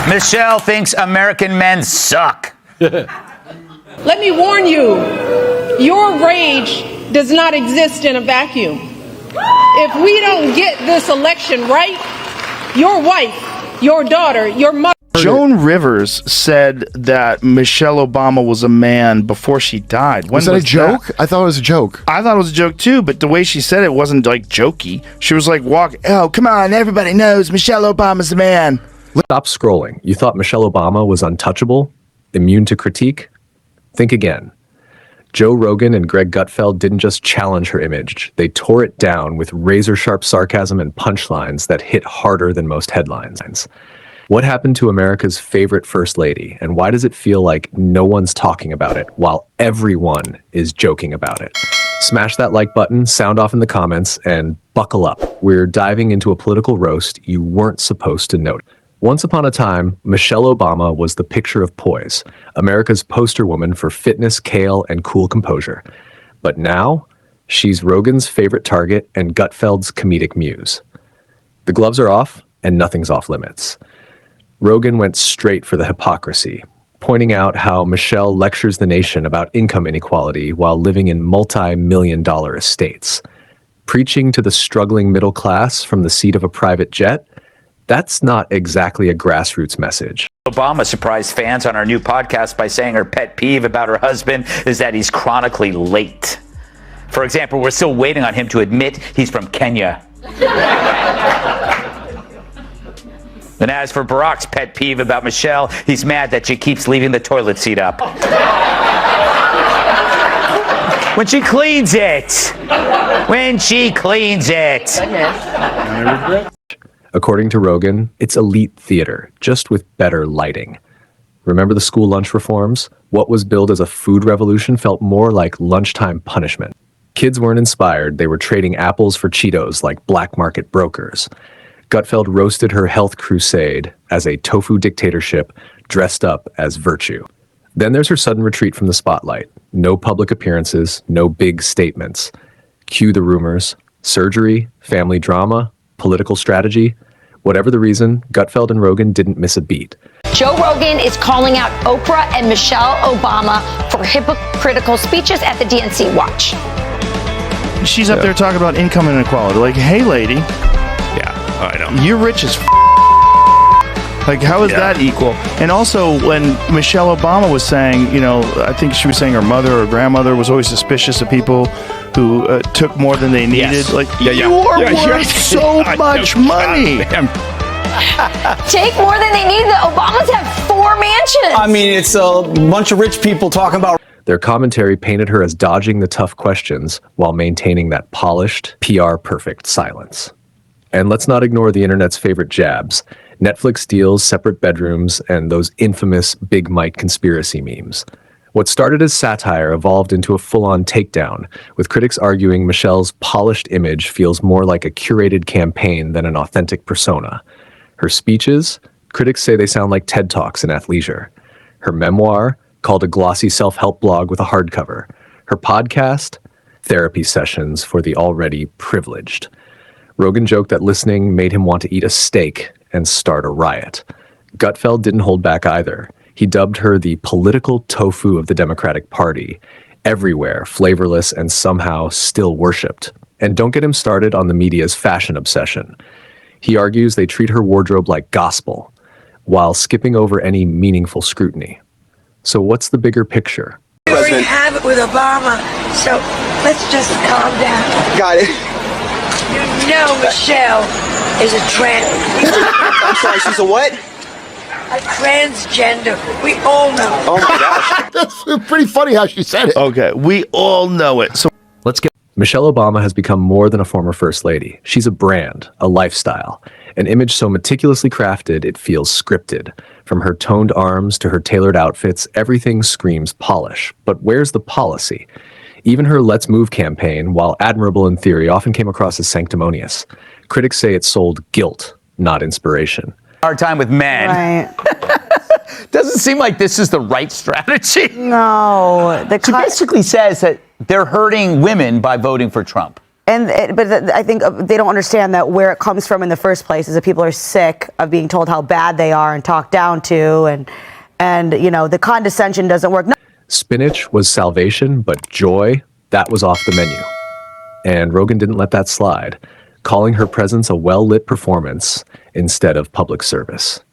Michelle thinks American men suck. Let me warn you, your rage does not exist in a vacuum. If we don't get this election right, your wife, your daughter, your mother... Joan Rivers said that Michelle Obama was a man before she died. Was that a joke? I thought it was a joke. I thought it was a joke too, but the way she said it wasn't like jokey. She was like, oh, come on, everybody knows Michelle Obama's the man. Stop scrolling. You thought Michelle Obama was untouchable? Immune to critique? Think again. Joe Rogan and Greg Gutfeld didn't just challenge her image. They tore it down with razor-sharp sarcasm and punchlines that hit harder than most headlines. What happened to America's favorite first lady, and why does it feel like no one's talking about it while everyone is joking about it? Smash that like button, sound off in the comments, and buckle up. We're diving into a political roast you weren't supposed to note. Once upon a time, Michelle Obama was the picture of poise, America's poster woman for fitness, kale, and cool composure. But now, she's Rogan's favorite target and Gutfeld's comedic muse. The gloves are off, and nothing's off limits. Rogan went straight for the hypocrisy, pointing out how Michelle lectures the nation about income inequality while living in multi-million-dollar estates. Preaching to the struggling middle class from the seat of a private jet? That's not exactly a grassroots message. Obama surprised fans on our new podcast by saying her pet peeve about her husband is that he's chronically late. For example, we're still waiting on him to admit he's from Kenya. And as for Barack's pet peeve about Michelle, he's mad that she keeps leaving the toilet seat up. When she cleans it. When she cleans it. According to Rogan, it's elite theater, just with better lighting. Remember the school lunch reforms? What was billed as a food revolution felt more like lunchtime punishment. Kids weren't inspired, they were trading apples for Cheetos like black market brokers. Gutfeld roasted her health crusade as a tofu dictatorship dressed up as virtue. Then there's her sudden retreat from the spotlight. No public appearances, no big statements. Cue the rumors. Surgery, family drama, political strategy. Whatever the reason, Gutfeld and Rogan didn't miss a beat. Joe Rogan is calling out Oprah and Michelle Obama for hypocritical speeches at the DNC. Watch. She's up there talking about income inequality. Like, hey, lady. I know. You're rich as Like, how is that equal? And also, when Michelle Obama was saying, you know, I think she was saying her mother or grandmother was always suspicious of people who took more than they needed. Yes. Like, you are worth so much money. Take more than they need. The Obamas have 4 mansions. I mean, it's a bunch of rich people talking about. Their commentary painted her as dodging the tough questions while maintaining that polished, PR-perfect silence. And let's not ignore the internet's favorite jabs. Netflix deals, separate bedrooms, and those infamous Big Mike conspiracy memes. What started as satire evolved into a full-on takedown, with critics arguing Michelle's polished image feels more like a curated campaign than an authentic persona. Her speeches, critics say they sound like TED Talks in athleisure. Her memoir, called a glossy self-help blog with a hardcover. Her podcast, therapy sessions for the already privileged. Rogan joked that listening made him want to eat a steak and start a riot. Gutfeld didn't hold back either. He dubbed her the political tofu of the Democratic Party, everywhere, flavorless, and somehow still worshipped. And don't get him started on the media's fashion obsession. He argues they treat her wardrobe like gospel, while skipping over any meaningful scrutiny. So what's the bigger picture? We already have it with Obama, so let's just calm down. Got it. You know Michelle is a I'm sorry, she's a what? a transgender. We all know. Oh my gosh. That's pretty funny how she said it. Okay, we all know it. So Let's get... Michelle Obama has become more than a former first lady. She's a brand, a lifestyle, an image so meticulously crafted it feels scripted. From her toned arms to her tailored outfits, everything screams polish. But where's the policy? Even her Let's Move campaign, while admirable in theory, often came across as sanctimonious. Critics say it sold guilt, not inspiration. Hard time with men. Right. Doesn't seem like this is the right strategy. No. She basically says that they're hurting women by voting for Trump. But I think they don't understand that where it comes from in the first place is that people are sick of being told how bad they are and talked down to, and the condescension doesn't work. Spinach was salvation, but joy, that was off the menu. And Rogan didn't let that slide, calling her presence a well-lit performance instead of public service.